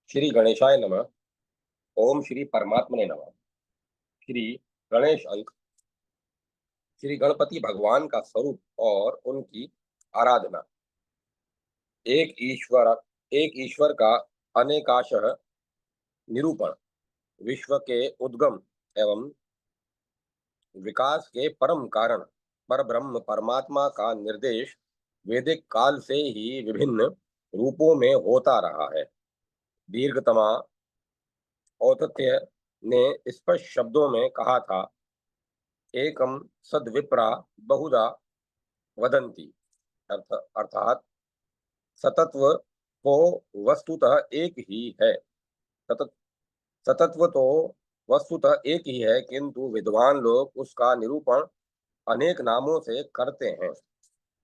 श्री गणेशाय नमः। ओम श्री परमात्मने नमः। श्री गणेश अंक श्री गणपति भगवान का स्वरूप और उनकी आराधना। एक ईश्वर एक ईश्वर का अनेकाशः निरूपण। विश्व के उद्गम एवं विकास के परम कारण पर ब्रह्म परमात्मा का निर्देश वैदिक काल से ही विभिन्न रूपों में होता रहा है। दीर्घतमा औतत्य ने स्पष्ट शब्दों में कहा था, एकम सद्विप्रा बहुधा वदन्ति। अर्थात सतत्व तो वस्तुतः एक ही है। सतत सतत्व तो वस्तुतः एक ही है, किंतु विद्वान लोग उसका निरूपण अनेक नामों से करते हैं।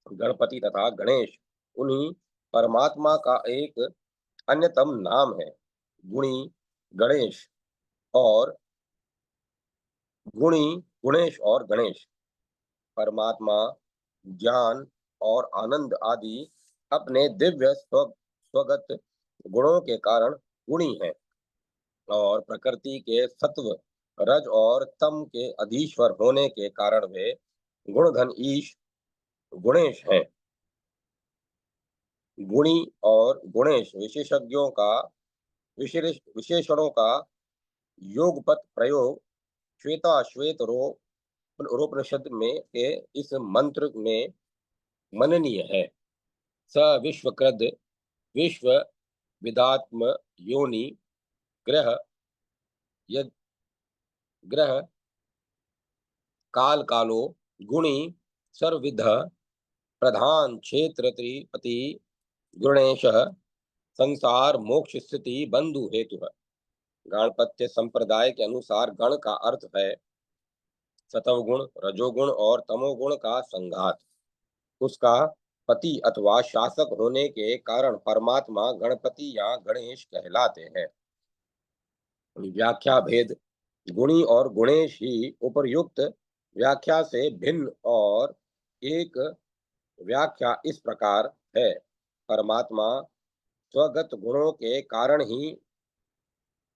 गणपति तथा गणेश उन्हीं परमात्मा का एक अन्यतम नाम है। गुणी गणेश और गुणी गुणेश और गणेश परमात्मा ज्ञान और आनंद आदि अपने दिव्य स्वगत गुणों के कारण गुणी हैं, और प्रकृति के सत्व रज और तम के अधीश्वर होने के कारण वे गुणधन ईश गुणेश हैं। गुणी और गुणेश विशेषज्ञों का विशेषणों का योगपत प्रयोग श्वेताश्वेत रोपनिषद में के इस मंत्र में मननीय है। स विश्वकृद विश्व विदात्म योनि ग्रह यद ग्रह काल कालो गुणी सर्वविध प्रधान क्षेत्र त्रिपति गुणेश संसार मोक्ष स्थिति बंधु हेतु। गणपत्य संप्रदाय के अनुसार गण का अर्थ है सतवगुण रजोगुण और तमोगुण का संघात। उसका पति अथवा शासक होने के कारण परमात्मा गणपति या गणेश कहलाते हैं। व्याख्या भेद। गुणी और गुणेश ही उपर्युक्त व्याख्या से भिन्न, और एक व्याख्या इस प्रकार है, परमात्मा स्वगत गुणों के कारण ही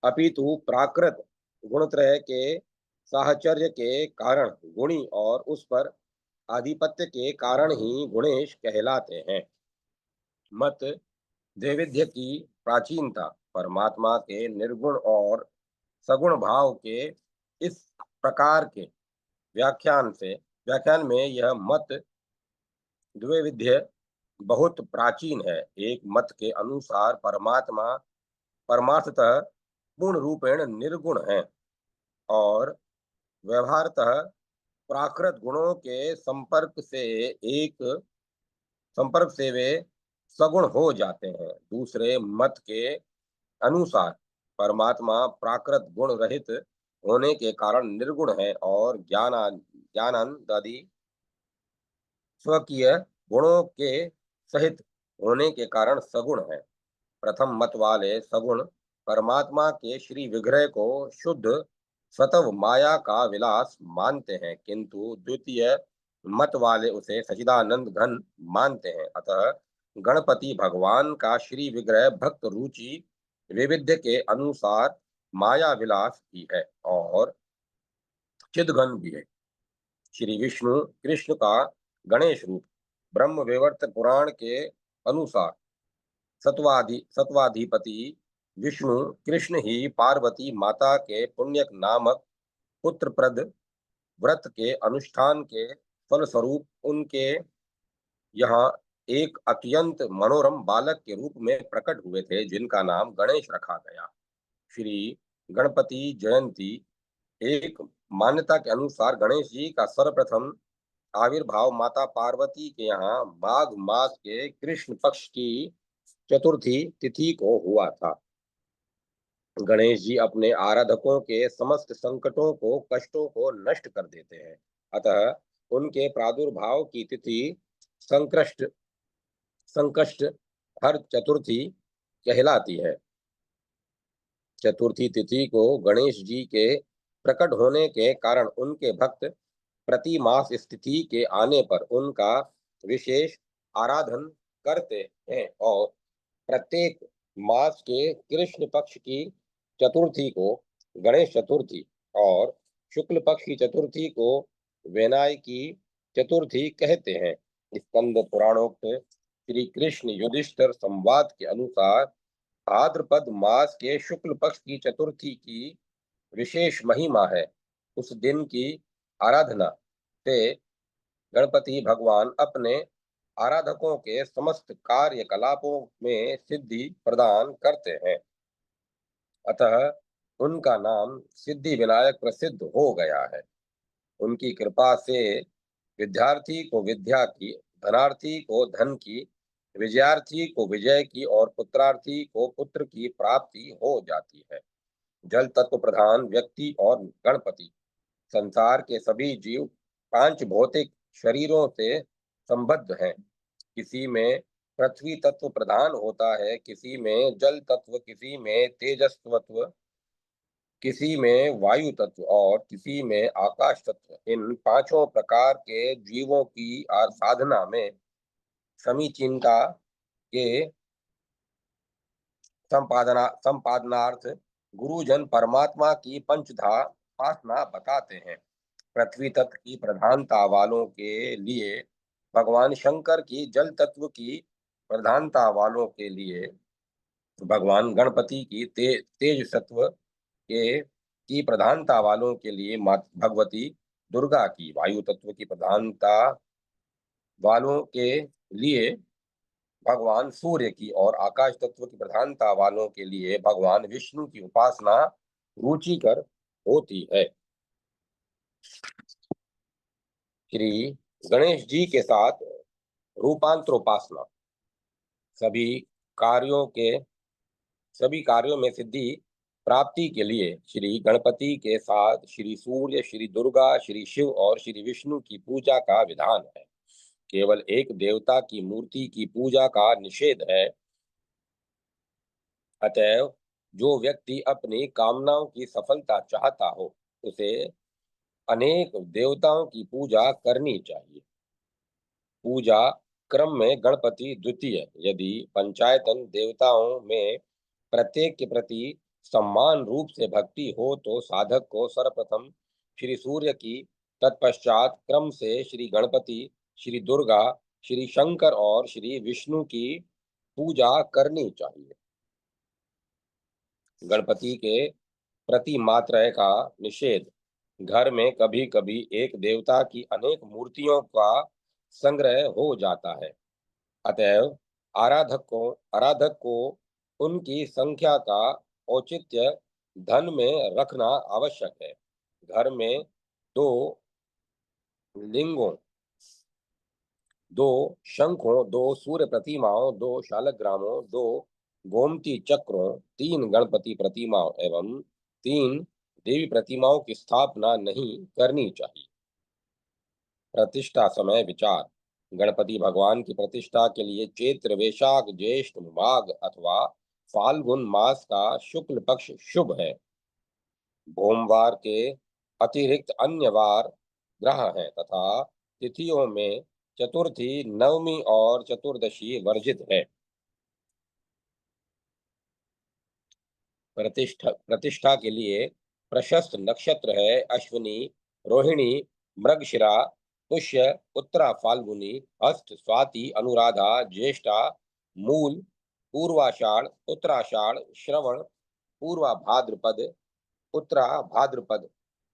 अपितु प्राकृत गुणत्रय के साहचर्य के कारण गुणी और उस पर आधिपत्य के कारण ही गुणेश कहलाते हैं। मत द्वैविध्य की प्राचीनता। परमात्मा के निर्गुण और सगुण भाव के इस प्रकार के व्याख्यान में यह मत द्वैविध्य बहुत प्राचीन है। एक मत के अनुसार परमात्मा परमार्थतः पूर्ण रूपेण निर्गुण है और व्यवहारतः प्राकृत गुणों के संपर्क से वे सगुण हो जाते हैं। दूसरे मत के अनुसार परमात्मा प्राकृत गुण रहित होने के कारण निर्गुण है और ज्ञानानंद आदि स्वकीय गुणों के सहित होने के कारण सगुण है। प्रथम मत वाले सगुण परमात्मा के श्री विग्रह को शुद्ध सतव माया का विलास मानते हैं, किंतु द्वितीय मत वाले उसे सचिदानंद घन मानते हैं। अतः गणपति भगवान का श्री विग्रह भक्त रुचि वैविध्य के अनुसार माया विलास भी है और चिदघन भी है। श्री विष्णु कृष्ण का गणेश रूप। ब्रह्म वैवर्त पुराण के अनुसार सत्वाधिपति विष्णु कृष्ण ही पार्वती माता के पुण्यक नामक पुत्रप्रद व्रत के अनुष्ठान के फलस्वरूप उनके यहाँ एक अत्यंत मनोरम बालक के रूप में प्रकट हुए थे, जिनका नाम गणेश रखा गया। श्री गणपति जयंती। एक मान्यता के अनुसार गणेश जी का सर्वप्रथम आविर्भाव माता पार्वती के यहाँ माघ मास के कृष्ण पक्ष की चतुर्थी तिथि को हुआ था। गणेश जी अपने आराधकों के समस्त कष्टों को नष्ट कर देते हैं। अतः उनके प्रादुर्भाव की तिथि संकष्ट हर चतुर्थी कहलाती है। चतुर्थी तिथि को गणेश जी के प्रकट होने के कारण उनके भक्त प्रति मास स्थिति के आने पर उनका विशेष आराधन करते हैं और प्रत्येक मास के कृष्ण पक्ष की चतुर्थी को गणेश चतुर्थी और शुक्ल पक्ष की चतुर्थी को वैनायकी चतुर्थी कहते हैं। स्कंद पुराणोक्त श्री कृष्ण युधिष्ठिर संवाद के अनुसार भाद्रपद मास के शुक्ल पक्ष की चतुर्थी की विशेष महिमा है। उस दिन की आराधना से गणपति भगवान अपने आराधकों के समस्त कार्यकलापों में सिद्धि प्रदान करते हैं। अतः उनका नाम सिद्धि विनायक प्रसिद्ध हो गया है। उनकी कृपा से विद्यार्थी को विद्या की, धनार्थी को धन की, विजयार्थी को विजय की और पुत्रार्थी को पुत्र की प्राप्ति हो जाती है। जल तत्व प्रधान व्यक्ति और गणपति संसार के सभी जीव पांच भौतिक शरीरों से संबद्ध हैं। किसी में पृथ्वी तत्व प्रधान होता है, किसी में जल तत्व, किसी में तेजस्वत्व, किसी में वायु तत्व और किसी में आकाश तत्व। इन पांचों प्रकार के जीवों की साधना में समीचीनता के संपादनार्थ गुरुजन परमात्मा की पंचधा उपासना बताते हैं। पृथ्वी तत्व की प्रधानता वालों के लिए भगवान शंकर की, जल तत्व की प्रधानता वालों के लिए भगवान गणपति की, तेज तत्व के की प्रधानता वालों के लिए भगवती दुर्गा की, वायु तत्व की प्रधानता वालों के लिए भगवान सूर्य की और आकाश तत्व की प्रधानता वालों के लिए भगवान विष्णु की उपासना रुचिकर होती है। श्री गणेश जी के साथ रूपांतरोपासना सभी कार्यों के सभी कार्यों में सिद्धि प्राप्ति के लिए श्री गणपति के साथ श्री सूर्य, श्री दुर्गा, श्री शिव और श्री विष्णु की पूजा का विधान है। केवल एक देवता की मूर्ति की पूजा का निषेध है। अतएव जो व्यक्ति अपनी कामनाओं की सफलता चाहता हो, उसे अनेक देवताओं की पूजा करनी चाहिए। पूजा क्रम में गणपति द्वितीय। यदि पंचायतन देवताओं में प्रत्येक के प्रति सम्मान रूप से भक्ति हो तो साधक को सर्वप्रथम श्री सूर्य की, तत्पश्चात क्रम से श्री गणपति, श्री दुर्गा, श्री शंकर और श्री विष्णु की पूजा करनी चाहिए। गणपति के प्रति मात्रय का निषेध। घर में कभी कभी एक देवता की अनेक मूर्तियों का संग्रह हो जाता है। अतएव आराधक को उनकी संख्या का औचित्य धन में रखना आवश्यक है। घर में दो लिंगों, दो शंखों, दो सूर्य प्रतिमाओं, दो शालग्रामों, दो गोमती चक्रों, तीन गणपति प्रतिमाओं एवं तीन देवी प्रतिमाओं की स्थापना नहीं करनी चाहिए। प्रतिष्ठा समय विचार। गणपति भगवान की प्रतिष्ठा के लिए चैत्र, वैशाख, ज्येष्ठ, माघ अथवा फाल्गुन मास का शुक्ल पक्ष शुभ है। भोमवार के अतिरिक्त अन्य वार ग्रह हैं तथा तिथियों में चतुर्थी, नवमी और चतुर्दशी वर्जित है। प्रतिष्ठा के लिए प्रशस्त नक्षत्र है अश्विनी, रोहिणी, मृगशिरा, पुष्य, उत्तरा फाल्गुनी, हस्त, स्वाति, अनुराधा, ज्येष्ठा, मूल, पूर्वाषाढ़, उत्तराषाढ़, श्रवण, पूर्वा भाद्रपद, उत्तरा भाद्रपद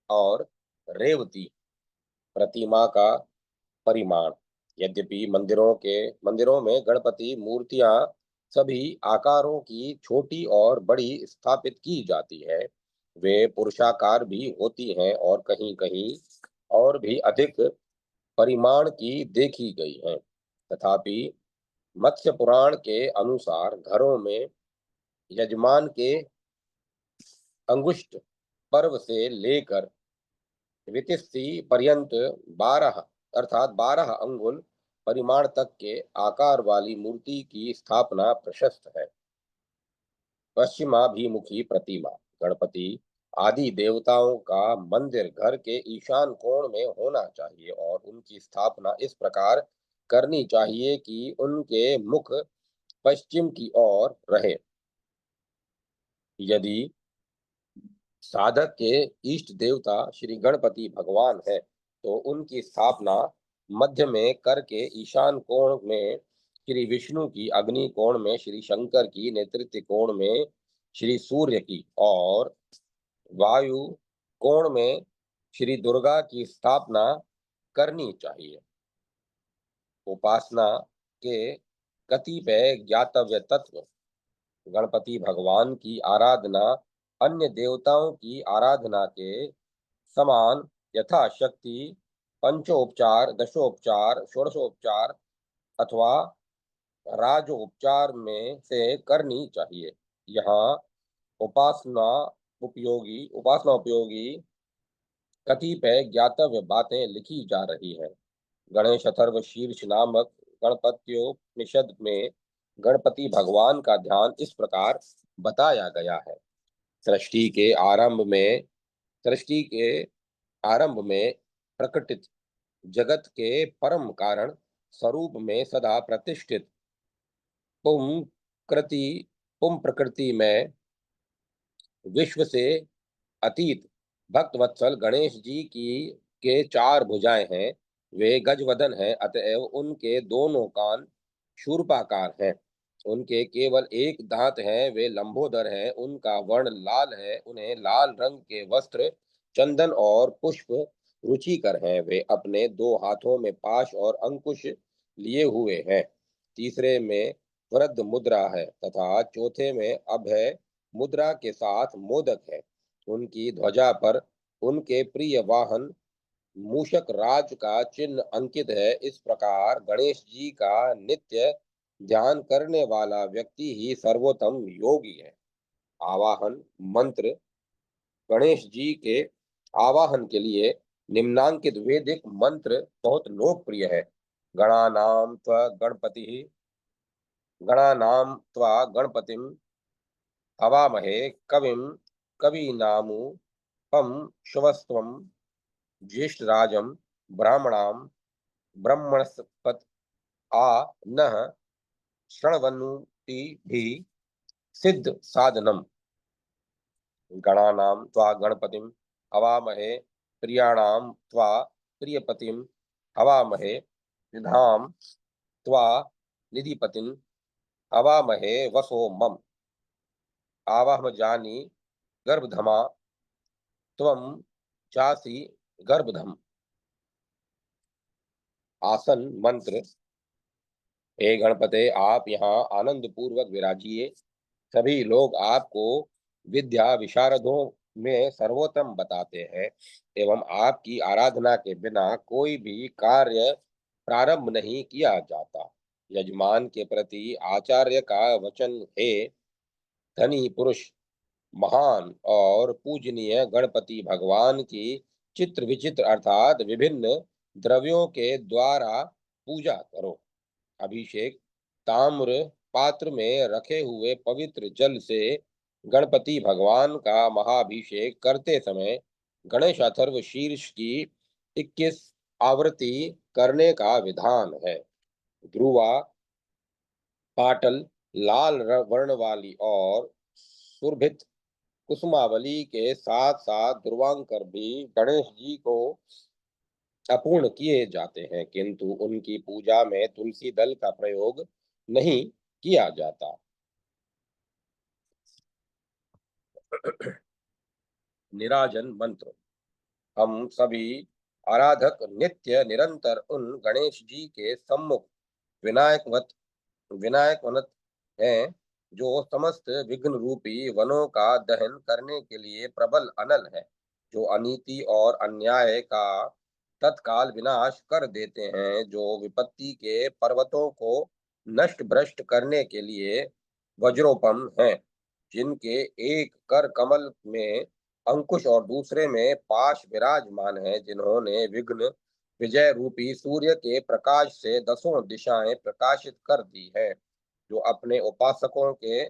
और रेवती। प्रतिमा का परिमाण। यद्यपि मंदिरों में गणपति मूर्तियां सभी आकारों की छोटी और बड़ी स्थापित की जाती है, वे पुरुषाकार भी होती हैं और कहीं कहीं और भी अधिक परिमाण की देखी गई हैं। तथापि मत्स्य पुराण के अनुसार घरों में यजमान के अंगुष्ठ पर्व से लेकर वितिस्ती पर्यंत 12 अर्थात 12 अंगुल परिमाण तक के आकार वाली मूर्ति की स्थापना प्रशस्त है। पश्चिमाभिमुखी प्रतिमा। गणपति आदि देवताओं का मंदिर घर के ईशान कोण में होना चाहिए और उनकी स्थापना इस प्रकार करनी चाहिए कि उनके मुख पश्चिम की ओर रहे। यदि साधक के इष्ट देवता श्री गणपति भगवान है तो उनकी स्थापना मध्य में करके ईशान कोण में श्री विष्णु की, अग्नि कोण में श्री शंकर की, नेतृत्व कोण में श्री सूर्य की और वायु कोण में श्री दुर्गा की स्थापना करनी चाहिए। उपासना के कतिपय ज्ञातव्य तत्व: गणपति भगवान की आराधना अन्य देवताओं की आराधना के समान यथाशक्ति पंचोपचार, दशोपचार, षोडशोपचार अथवा राजोपचार में से करनी चाहिए। यहाँ उपासना उपयोगी कतिपय ज्ञातव्य बातें लिखी जा रही हैं। गणेश अथर्व शीर्ष नामक गणपत्योपनिषद में गणपति भगवान का ध्यान इस प्रकार बताया गया है। सृष्टि के आरंभ में प्रकटित जगत के परम कारण स्वरूप में सदा प्रतिष्ठित पुम प्रकृति में विश्व से अतीत भक्त वत्सल गणेश जी की के चार भुजाएं हैं। वे गजवदन हैं, अतएव उनके दोनों कान शूर्पाकार हैं। उनके केवल एक दांत है, वे लंबोदर हैं। उनका वर्ण लाल है, उन्हें लाल रंग के वस्त्र, चंदन और पुष्प रुचिकर हैं। वे अपने दो हाथों में पाश और अंकुश लिए हुए हैं। तीसरे में वृद्ध मुद्रा है तथा चौथे में अभय मुद्रा के साथ मोदक है। उनकी ध्वजा पर उनके प्रिय वाहन मूषक राज का चिन्ह अंकित है। इस प्रकार गणेश जी का नित्य ध्यान करने वाला व्यक्ति ही सर्वोत्तम योगी है। आवाहन मंत्र: गणेश जी के आवाहन के लिए निम्नांकित वैदिक मंत्र बहुत लोकप्रिय है। गणानाम त्वा गणपति गणानाम त्वा गणपतिम हवामहे कविम कवीनामु हम शुभस्त्वं ज्येष्ठराजं ब्राह्मणां ब्रह्मणस्पत आ नः शृण्वन्नुतिभिः सिद्ध साधनम्। गणानां त्वा गणपतिं हवामहे प्रियाणां त्वा प्रियपतिं हवामहे निधां त्वा निधिपतिं हवामहे वसो मम आवाहजानि गर्भधमा त्वं चासि गर्भधम। आसन मंत्र: हे गणपते, आप यहाँ आनंद पूर्वक विराजिए। सभी लोग आपको विद्या विशारदों में सर्वोत्तम बताते हैं एवं आपकी आराधना के बिना कोई भी कार्य प्रारंभ नहीं किया जाता। यजमान के प्रति आचार्य का वचन है: धनी पुरुष महान और पूजनीय गणपति भगवान की चित्र विचित्र अर्थात विभिन्न द्रव्यों के द्वारा पूजा करो। अभिषेक: ताम्र पात्र में रखे हुए पवित्र जल से गणपति भगवान का महाभिषेक करते समय गणेश अथर्व शीर्ष की 21 आवृत्ति करने का विधान है। ध्रुवा, पाटल, लाल वर्ण वाली और सुरभित कुसुमावली के साथ साथ ध्रुवांकर भी गणेश जी को अपूर्ण किए जाते हैं, किंतु उनकी पूजा में तुलसी दल का प्रयोग नहीं किया जाता। निराजन मंत्र: हम सभी आराधक नित्य निरंतर उन गणेश जी के सम्मुख विनायकवत हैं जो समस्त विघ्न रूपी वनों का दहन करने के लिए प्रबल अनल है, जो अनीति और अन्याय का तत्काल विनाश कर देते हैं, जो विपत्ति के पर्वतों को नष्ट भ्रष्ट करने के लिए वज्रोपम है, जिनके एक कर कमल में अंकुश और दूसरे में पाश विराजमान है, जिन्होंने विघ्न विजय रूपी सूर्य के प्रकाश से दसों दिशाएं प्रकाशित कर दी है, जो अपने उपासकों के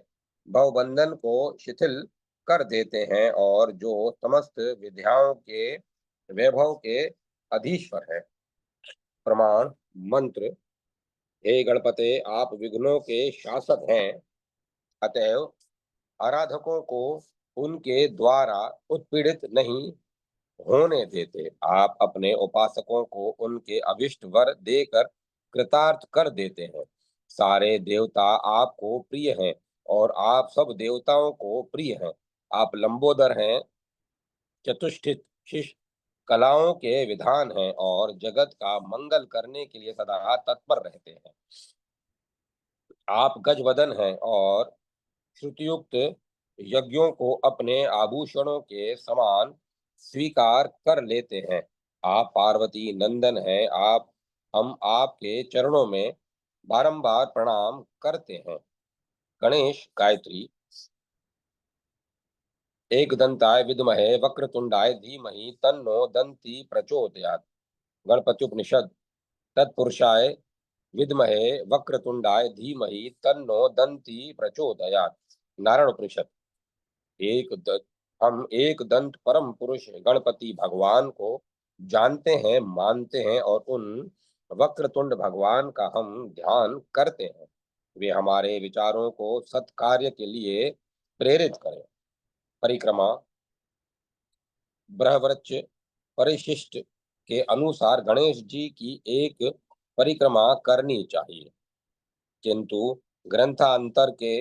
भवबंधन को शिथिल कर देते हैं और जो समस्त विद्याओं के वैभव के अधीश्वर है। प्रमाण मंत्र: हे गणपते, आप विघ्नों के शासक हैं, अतएव आराधकों को उनके द्वारा उत्पीड़ित नहीं होने देते। आप अपने उपासकों को उनके अभिष्ट वर देकर कृतार्थ कर देते हैं। सारे देवता आपको प्रिय हैं और आप सब देवताओं को प्रिय हैं। आप लंबोदर हैं, चतुष्टित शिष्ट कलाओं के विधान हैं और जगत का मंगल करने के लिए सदा तत्पर रहते हैं। आप गजवदन हैं और श्रुतियुक्त यज्ञों को अपने आभूषणों के समान स्वीकार कर लेते हैं। आप पार्वती नंदन हैं। हम आपके चरणों में बारंबार प्रणाम करते हैं। गणेश गायत्री। एक दंताय विद्महे वक्रतुंडाय धीमहि तन्नो दंती प्रचोदयात्। गणपति उपनिषद। तत्पुरुषाय विद्महे वक्रतुंडाय धीमहि तन्नो दंती प्रचोदयात्। नारायण उपनिषद। एक द, हम एक दंत परम पुरुष गणपति भगवान को जानते हैं, मानते हैं और उन वक्रतुंड भगवान का हम ध्यान करते हैं। वे हमारे विचारों को सत्कार्य के लिए प्रेरित करें। परिक्रमा। बृहवृक्ष परिशिष्ट के अनुसार गणेश जी की एक परिक्रमा करनी चाहिए, किंतु ग्रंथांतर के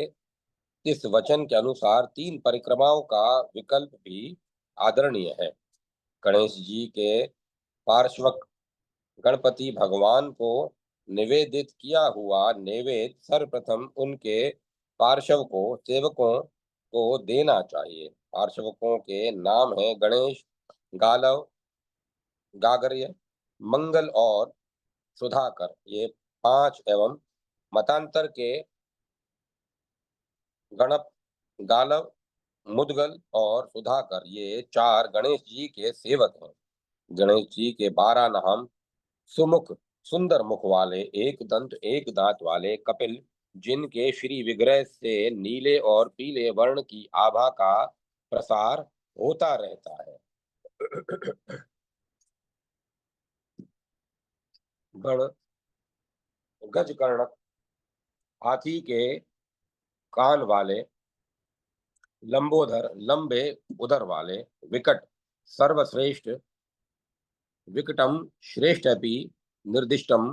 इस वचन के अनुसार 3 परिक्रमाओं का विकल्प भी आदरणीय है। गणेश जी के पार्श्वक गणपति भगवान को निवेदित किया हुआ नैवेद्य सर्वप्रथम उनके पार्षव को सेवकों को देना चाहिए। पार्षवकों के नाम हैं गणेश, गालव, गागर्य, मंगल और सुधाकर। ये 5 एवं मतांतर के गणप, गालव, मुदगल और सुधाकर, ये 4 गणेश जी के सेवक हैं। गणेश जी के 12 नाम: सुमुख, सुंदर मुख वाले, एक दंत एक दांत वाले कपिल, जिनके श्री विग्रह से नीले और पीले वर्ण की आभा का प्रसार होता रहता है। गण गजकर्ण, हाथी के कान वाले, लंबोदर, लंबे उदर वाले, विकट, सर्वश्रेष्ठ, विकटम श्रेष्ठपि निर्दिष्टम,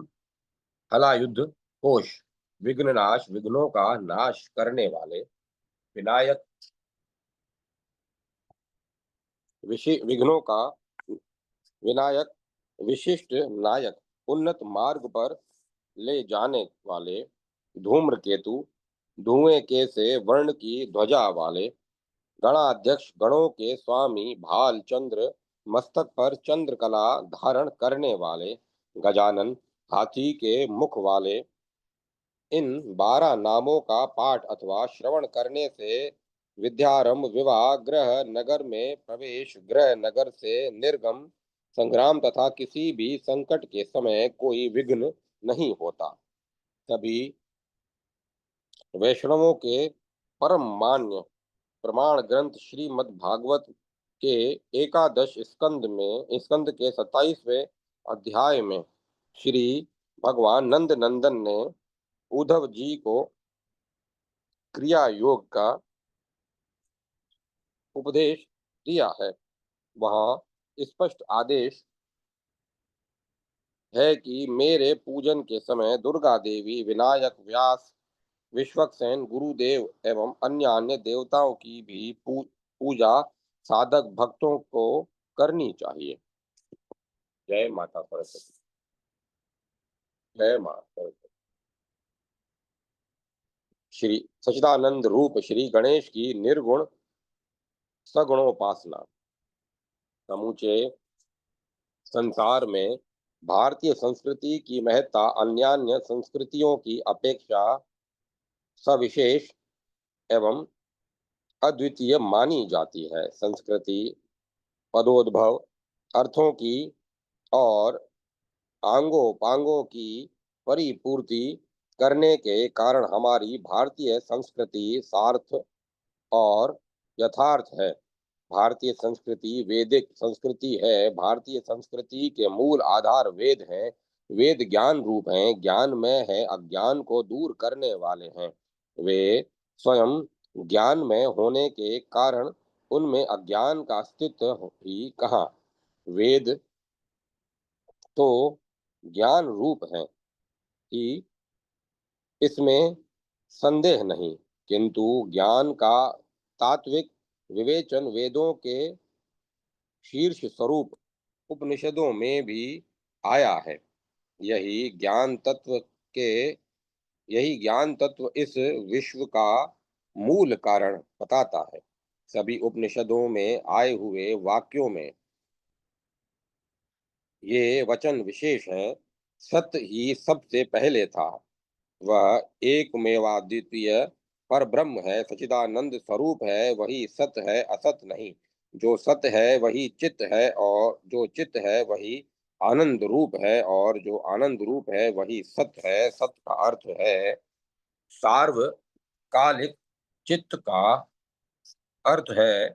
हलायुध, कोश, विघ्ननाश, विघ्नों का नाश करने वाले, विनायक, विघ्नों का विनायक, विशिष्ट नायक, उन्नत मार्ग पर ले जाने वाले, धूम्रकेतु, धुएं के से वर्ण की ध्वजा वाले, गणाध्यक्ष, गणों के स्वामी, भाल चंद्र, मस्तक पर चंद्रकला धारण करने वाले, गजानन, हाथी के मुख वाले। इन 12 नामों का पाठ अथवा श्रवण करने से विद्यारंभ, विवाह, गृह नगर में प्रवेश, गृह नगर से निर्गम, संग्राम तथा किसी भी संकट के समय कोई विघ्न नहीं होता। सभी वैष्णवों के परम मान्य प्रमाण ग्रंथ श्रीमद् भागवत के एकादश स्कंद के 27वें अध्याय में श्री भगवान नंद नंदन ने उद्धव जी को क्रिया योग का उपदेश दिया है। वहाँ स्पष्ट आदेश है कि मेरे पूजन के समय दुर्गा देवी, विनायक, व्यास, विश्वक्सेन, गुरुदेव एवं अन्य देवताओं की भी पूजा साधक भक्तों को करनी चाहिए। जय माता सरस्वती। जय माता सरस्वती। श्री सच्चिदानंद रूप श्री गणेश की निर्गुण सगुणोपासना। समूचे संसार में भारतीय संस्कृति की महत्ता अन्यान्य संस्कृतियों की अपेक्षा सविशेष एवं अद्वितीय मानी जाती है। संस्कृति पदोद्भव, अर्थों की और आंगों की परिपूर्ति करने के कारण हमारी भारतीय संस्कृति सार्थ और यथार्थ है। भारतीय संस्कृति वैदिक संस्कृति है। भारतीय संस्कृति के मूल आधार वेद हैं। वेद ज्ञान रूप हैं, ज्ञानमय है, अज्ञान को दूर करने वाले हैं। वे स्वयं ज्ञानमय होने के कारण उनमें अज्ञान का अस्तित्व ही कहाँ। वेद तो ज्ञान रूप हैं कि इसमें संदेह नहीं, किंतु ज्ञान का तात्विक विवेचन वेदों के शीर्ष स्वरूप उपनिषदों में भी आया है। यही ज्ञान तत्व के यही ज्ञान तत्व इस विश्व का मूल कारण बताता है। सभी उपनिषदों में आए हुए वाक्यों में ये वचन विशेष हैं। सत्य ही सबसे पहले था। वह एकमेवाद्वितीय पर ब्रह्म है, सच्चिदानंद स्वरूप है, वही सत्य है, असत नहीं। जो सत्य है वही चित्त है, और जो चित्त है वही आनंद रूप है, और जो आनंद रूप है वही सत्य है। सत्य का अर्थ है सार्वकालिक, चित्त का अर्थ है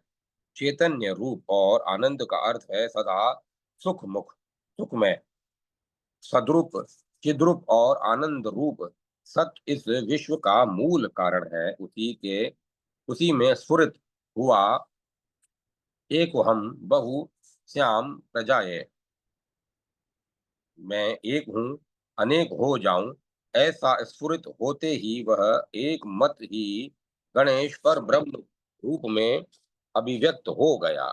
चैतन्य रूप, और आनंद का अर्थ है सदा सुख मुख सुखमय सद्रूप चिद्रूप और आनंद रूप। सत्य इस विश्व का मूल कारण है। उसी में स्फुरित हुआ एक हम बहु श्याम प्रजाए, मैं एक हूँ अनेक हो जाऊं, ऐसा स्फुरित होते ही वह एक मत ही गणेश पर ब्रह्म रूप में अभिव्यक्त हो गया।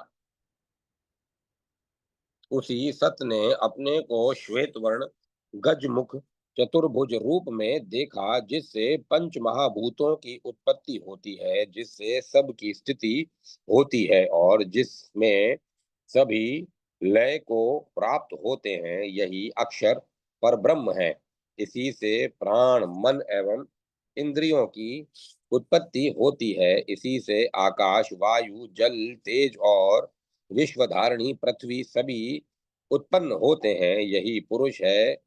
उसी सत्य ने अपने को श्वेत वर्ण गजमुख चतुर्भुज रूप में देखा, जिससे पंच महाभूतों की उत्पत्ति होती है, जिससे सब की स्थिति होती है, और जिसमें सभी लय को प्राप्त होते हैं। यही अक्षर पर ब्रह्म है। इसी से प्राण मन एवं इंद्रियों की उत्पत्ति होती है। इसी से आकाश वायु जल तेज और विश्वधारणी पृथ्वी सभी उत्पन्न होते हैं। यही पुरुष है,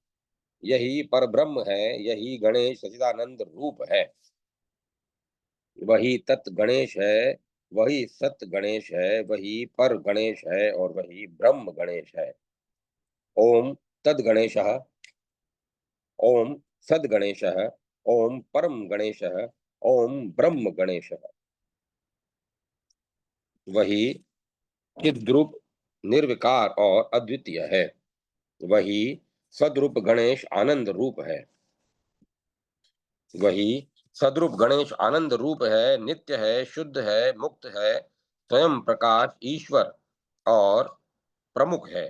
यही परब्रह्म है, यही गणेश सच्चिदानंद रूप है। वही तत् गणेश है, वही सत गणेश है, वही पर गणेश है, और वही ब्रह्म गणेश है। ओम तद गणेश, ओम सद गणेश, ओम परम गणेश, ओम ब्रह्म गणेश। वही चिद्रूप निर्विकार और अद्वितीय है। वही सद्रूप गणेश आनंद रूप है। वही सद्रूप गणेश आनंद रूप है, नित्य है, शुद्ध है, मुक्त है, स्वयं प्रकाश ईश्वर और प्रमुख है।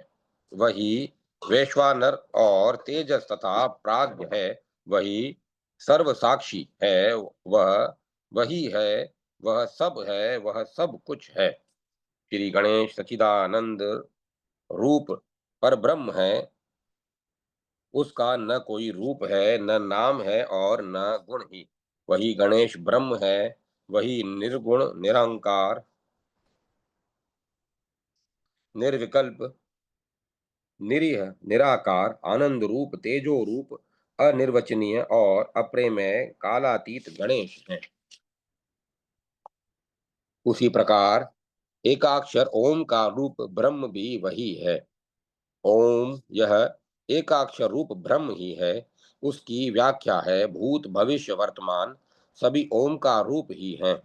वही वैश्वानर और तेजस तथा प्राज्ञ है। वही सर्व साक्षी है। वह वही है, वह सब है, वह सब कुछ है। श्री गणेश सच्चिदानंद रूप पर ब्रह्म है। उसका न कोई रूप है, न नाम है, और न गुण ही। वही गणेश ब्रह्म है। वही निर्गुण निरंकार निर्विकल्प निरीह निराकार आनंद रूप तेजो रूप अनिर्वचनीय और अप्रेमय कालातीत गणेश है। उसी प्रकार एकाक्षर ओम का रूप ब्रह्म भी वही है। ओम यह एकाक्षर रूप ब्रह्म ही है। उसकी व्याख्या है भूत भविष्य वर्तमान सभी ओम का रूप ही है।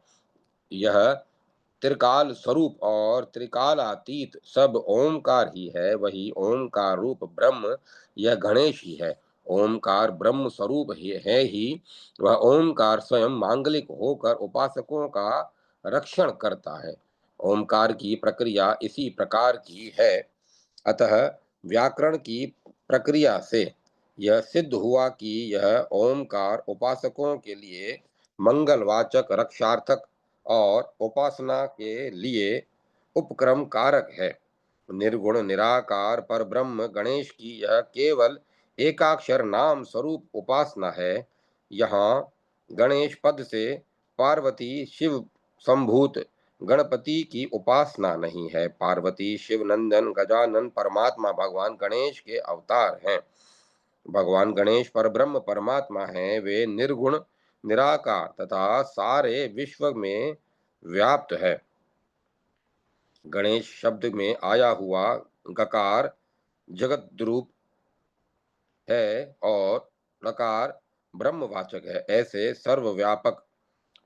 यह त्रिकाल स्वरूप और त्रिकालातीत सब ओमकार ही है। वही ओमकार रूप ब्रह्म यह गणेश ही है। ओमकार ब्रह्म स्वरूप ही है ही। वह ओमकार स्वयं मांगलिक होकर उपासकों का रक्षण करता है। ओमकार की प्रक्रिया इसी प्रकार की है। अतः व्याकरण की प्रक्रिया से यह सिद्ध हुआ कि यह ओमकार उपासकों के लिए मंगलवाचक रक्षार्थक और उपासना के लिए उपक्रम कारक है। निर्गुण निराकार पर ब्रह्म गणेश की यह केवल एकाक्षर नाम स्वरूप उपासना है। यहाँ गणेश पद से पार्वती शिव संभूत गणपति की उपासना नहीं है। पार्वती शिव नंदन गजानन परमात्मा भगवान गणेश के अवतार हैं। भगवान गणेश परब्रह्म परमात्मा हैं। वे निर्गुण निराकार तथा सारे विश्व में व्याप्त है। गणेश शब्द में आया हुआ गकार जगत रूप है और प्रकार ब्रह्मवाचक है, ऐसे सर्वव्यापक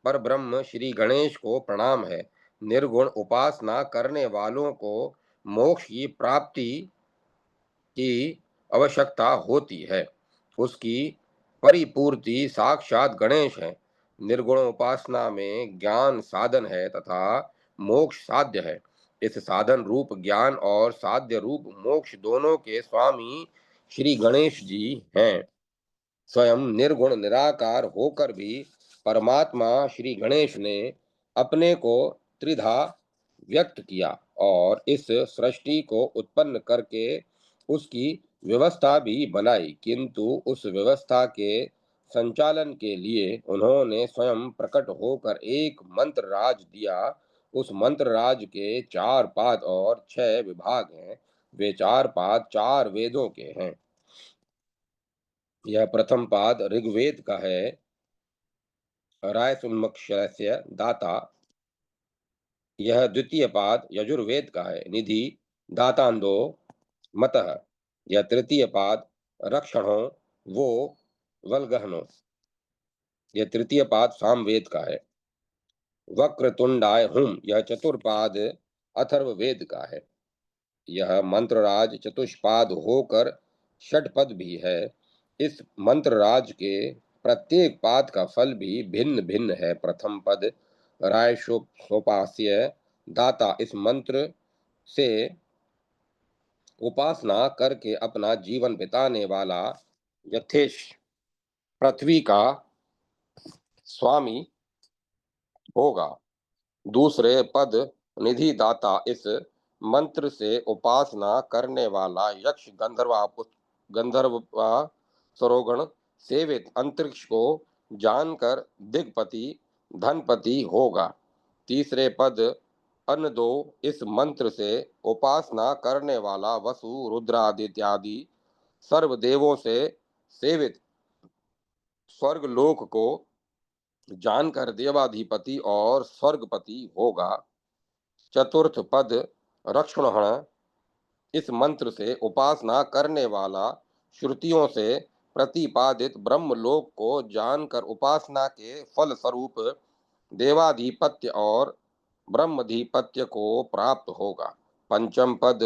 पर ब्रह्म श्री गणेश को प्रणाम है। निर्गुण उपासना करने वालों को मोक्ष की प्राप्ति की आवश्यकता होती है, उसकी परिपूर्ति साक्षात गणेश है। निर्गुण उपासना में ज्ञान साधन है तथा मोक्ष साध्य है। इस साधन रूप ज्ञान और साध्य रूप मोक्ष दोनों के स्वामी श्री गणेश जी हैं। स्वयं निर्गुण निराकार होकर भी परमात्मा श्री गणेश ने अपने को त्रिधा व्यक्त किया और इस सृष्टि को उत्पन्न करके उसकी व्यवस्था भी बनाई, किंतु उस व्यवस्था के संचालन के लिए उन्होंने स्वयं प्रकट होकर एक मंत्र राज दिया। उस मंत्र राज के 4 पाद और 6 विभाग हैं। वे 4 पाद 4 वेदों के हैं। यह प्रथम पाद ऋग्वेद का है, राय सुन्मुक्षस्य दाता। यह द्वितीय पाद यजुर्वेद का है, निधि दातांदो मतः। यह तृतीय पाद रक्षणो वो वलगहनो। यह तृतीय पाद सामवेद का है। वक्रतुंडाय हुम, यह चतुर्पाद अथर्ववेद का है। यह मंत्रराज चतुष्पाद होकर षटपद भी है। इस मंत्रराज के प्रत्येक पाद का फल भी भिन्न भिन्न है। प्रथम पद रायशोपास्य दाता, इस मंत्र से उपासना करके अपना जीवन बिताने वाला यथेश पृथ्वी का स्वामी होगा। दूसरे पद निधि दाता, इस मंत्र से उपासना करने वाला यक्ष गंधर्वा सरोगण सेवित अंतरिक्ष को जानकर दिग्पति धनपति होगा। तीसरे पद अन्न दो, इस मंत्र से उपासना करने वाला वसु रुद्रादित्यादि सर्वदेवों से सेवित स्वर्गलोक को जानकर देवाधिपति और स्वर्गपति होगा। चतुर्थ पद रक्षण, इस मंत्र से उपासना करने वाला श्रुतियों से प्रतिपादित ब्रह्मलोक को जानकर उपासना के फल स्वरूप देवाधिपत्य और ब्रह्मधिपत्य को प्राप्त होगा। पंचम पद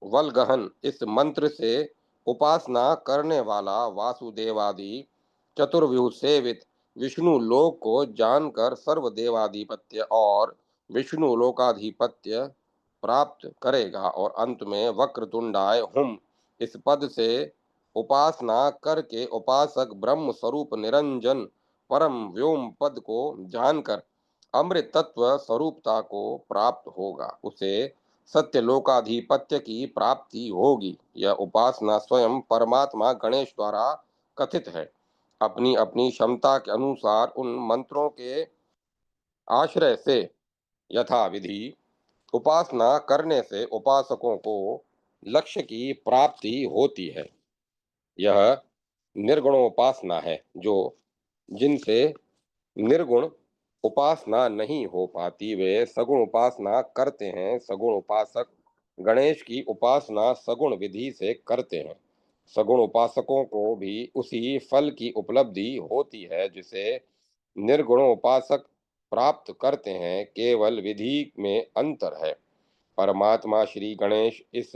वलगहन, इस मंत्र से उपासना करने वाला वासुदेवादि चतुर्व्यूह सेवित विष्णु लोक को जानकर सर्वदेवाधिपत्य और विष्णु लोकाधिपत्य प्राप्त करेगा। और अंत में वक्रतुंडाय हुम, इस पद से उपासना करके उपासक ब्रह्म स्वरूप निरंजन परम व्योम पद को जानकर अमृत तत्व स्वरूपता को प्राप्त होगा, उसे सत्यलोकाधिपत्य की प्राप्ति होगी। यह उपासना स्वयं परमात्मा गणेश द्वारा कथित है। अपनी अपनी क्षमता के अनुसार उन मंत्रों के आश्रय से यथा विधि उपासना करने से उपासकों को लक्ष्य की प्राप्ति होती है। यह निर्गुणोपासना है, जो जिनसे निर्गुण उपासना नहीं हो पाती वे सगुण उपासना करते हैं। सगुण उपासक गणेश की उपासना सगुण विधि से करते हैं। सगुण उपासकों को भी उसी फल की उपलब्धि होती है जिसे निर्गुण उपासक प्राप्त करते हैं, केवल विधि में अंतर है। परमात्मा श्री गणेश इस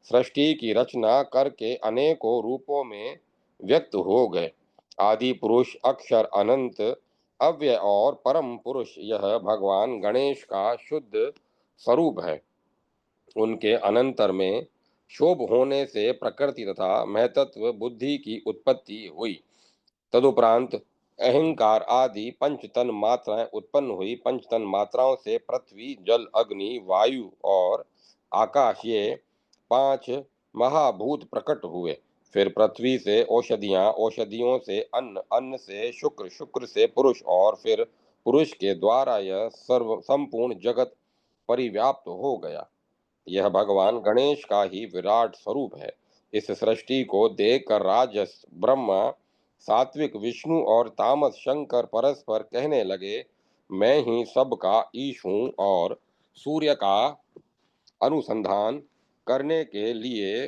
सृष्टि की रचना करके अनेकों रूपों में व्यक्त हो गए। आदि पुरुष अक्षर अनंत अव्यय और परम पुरुष, यह भगवान गणेश का शुद्ध स्वरूप है। उनके अनंतर में शोभ होने से प्रकृति तथा महतत्व बुद्धि की उत्पत्ति हुई। तदुपरांत अहंकार आदि पंचतन मात्राएं उत्पन्न हुई। पंचतन मात्राओं से पृथ्वी जल अग्नि वायु और आकाश, ये 5 महाभूत प्रकट हुए। फिर पृथ्वी से औषधियां, औषधियों से अन्न, अन्न से शुक्र, शुक्र से पुरुष और फिर पुरुष के द्वारा यह सर्व संपूर्ण जगत परिव्याप्त हो गया। यह भगवान गणेश का ही विराट स्वरूप है। इस सृष्टि को देखकर राजस ब्रह्मा, सात्विक विष्णु और तामस शंकर परस्पर कहने लगे, मैं ही सबका ईश हूँ और सूर्य का अनुसंधान करने के लिए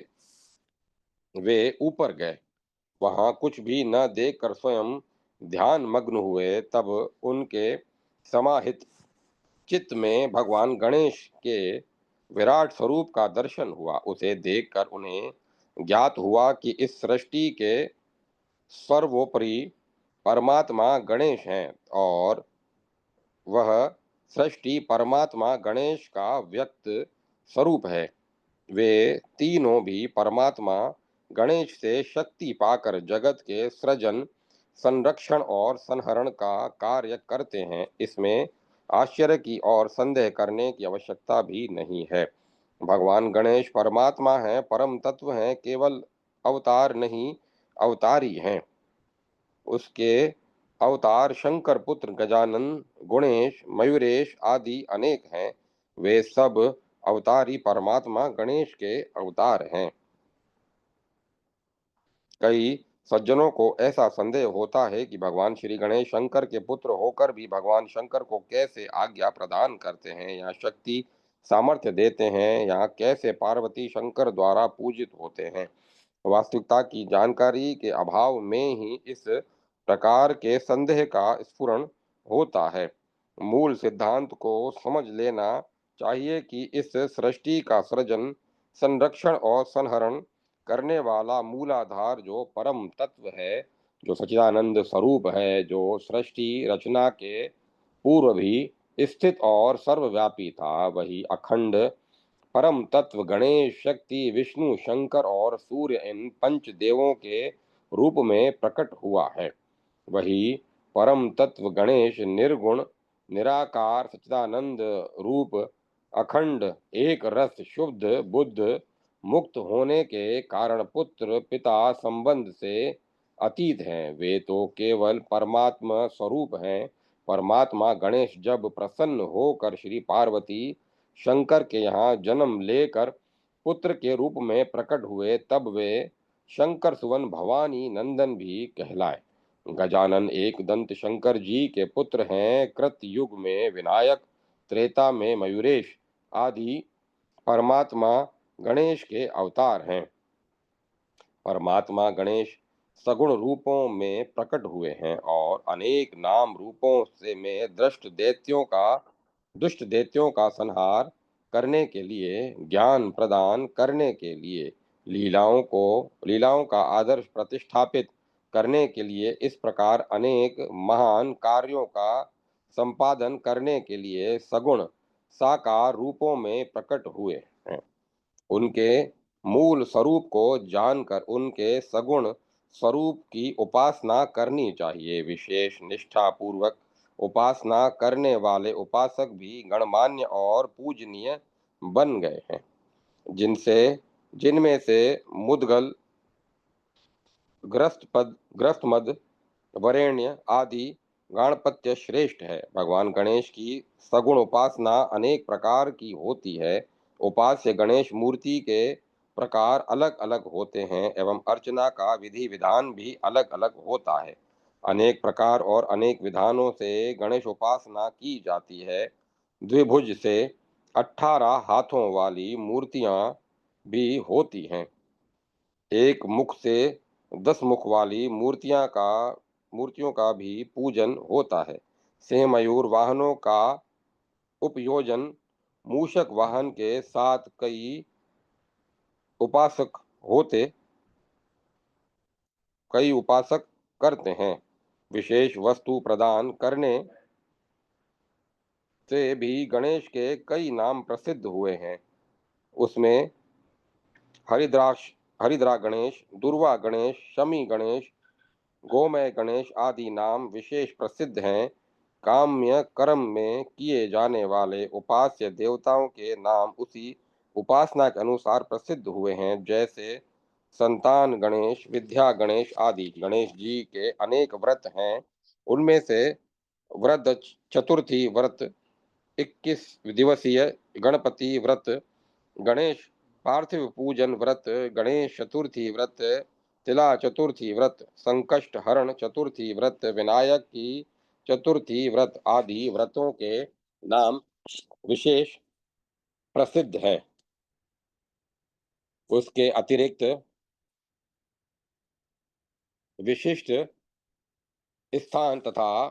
वे ऊपर गए। वहां कुछ भी न देखकर स्वयं ध्यान मग्न हुए। तब उनके समाहित चित्त में भगवान गणेश के विराट स्वरूप का दर्शन हुआ। उसे देखकर उन्हें ज्ञात हुआ कि इस सृष्टि के सर्वोपरि परमात्मा गणेश हैं और वह सृष्टि परमात्मा गणेश का व्यक्त स्वरूप है। वे तीनों भी परमात्मा गणेश से शक्ति पाकर जगत के सृजन, संरक्षण और संहरण का कार्य करते हैं। इसमें आश्चर्य की और संदेह करने की आवश्यकता भी नहीं है। भगवान गणेश परमात्मा हैं, परम तत्व हैं, केवल अवतार नहीं, अवतारी हैं। उसके अवतार शंकर पुत्र गजानन, गुणेश, मयूरेश आदि अनेक हैं। वे सब अवतारी परमात्मा गणेश के अवतार हैं। कई सज्जनों को ऐसा संदेह होता है कि भगवान श्री गणेश शंकर के पुत्र होकर भी भगवान शंकर को कैसे आज्ञा प्रदान करते हैं या शक्ति सामर्थ्य देते हैं या कैसे पार्वती शंकर द्वारा पूजित होते हैं। वास्तविकता की जानकारी के अभाव में ही इस प्रकार के संदेह का स्फुरण होता है। मूल सिद्धांत को समझ लेना चाहिए कि इस सृष्टि का सृजन, संरक्षण और संहरण करने वाला मूलाधार जो परम तत्व है, जो सच्चिदानंद स्वरूप है, जो सृष्टि रचना के पूर्व भी स्थित और सर्वव्यापी था, वही अखंड परम तत्व गणेश शक्ति, विष्णु, शंकर और सूर्य इन पंच देवों के रूप में प्रकट हुआ है। वही परम तत्व गणेश निर्गुण, निराकार, सच्चिदानंद रूप, अखंड, एक रस, शुद्ध बुद्ध, मुक्त होने के कारण पुत्र पिता संबंध से अतीत हैं। वे तो केवल परमात्मा स्वरूप हैं। परमात्मा गणेश जब प्रसन्न होकर श्री पार्वती शंकर के यहाँ जन्म लेकर पुत्र के रूप में प्रकट हुए, तब वे शंकर सुवन भवानी नंदन भी कहलाए। गजानन एक दंत शंकर जी के पुत्र हैं। कृत युग में विनायक, त्रेता में मयूरेश आदि परमात्मा गणेश के अवतार हैं। परमात्मा गणेश सगुण रूपों में प्रकट हुए हैं और अनेक नाम रूपों से में दुष्ट दैत्यों का संहार करने के लिए, ज्ञान प्रदान करने के लिए, लीलाओं का आदर्श प्रतिष्ठापित करने के लिए, इस प्रकार अनेक महान कार्यों का संपादन करने के लिए सगुण साकार रूपों में प्रकट हुए हैं। उनके मूल स्वरूप को जानकर उनके सगुण स्वरूप की उपासना करनी चाहिए। विशेष निष्ठा पूर्वक उपासना करने वाले उपासक भी गणमान्य और पूजनीय बन गए हैं। जिनमें से मुद्गल, ग्रस्तमद, वरेण्य आदि गाणपत्य श्रेष्ठ है। भगवान गणेश की सगुण उपासना अनेक प्रकार की होती है। उपास्य गणेश मूर्ति के प्रकार अलग अलग होते हैं एवं अर्चना का विधि विधान भी अलग अलग होता है। अनेक प्रकार और अनेक विधानों से गणेश उपासना की जाती है। द्विभुज से 18 हाथों वाली मूर्तियां भी होती हैं। एक मुख से 10 मुख वाली मूर्तियों का भी पूजन होता है। सिंह मयूर वाहनों का उपयोजन मूषक वाहन के साथ उपासक होते कई उपासक करते हैं। विशेष वस्तु प्रदान करने से भी गणेश के कई नाम प्रसिद्ध हुए हैं। उसमें हरिद्राक्ष हरिद्रा गणेश, दुर्वा गणेश, शमी गणेश, गोमय गणेश आदि नाम विशेष प्रसिद्ध हैं। काम्य कर्म में किए जाने वाले उपास्य देवताओं के नाम उसी उपासना के अनुसार प्रसिद्ध हुए हैं। जैसे संतान गणेश, विद्या गणेश आदि। गणेश जी के अनेक व्रत हैं। उनमें से व्रत चतुर्थी व्रत, 21 दिवसीय गणपति व्रत, गणेश पार्थिव पूजन व्रत, गणेश चतुर्थी व्रत, तिला चतुर्थी व्रत, संकष्ट हरण चतुर्थी व्रत, विनायक की चतुर्थी व्रत आदि व्रतों के नाम विशेष प्रसिद्ध हैं। उसके अतिरिक्त विशिष्ट स्थान तथा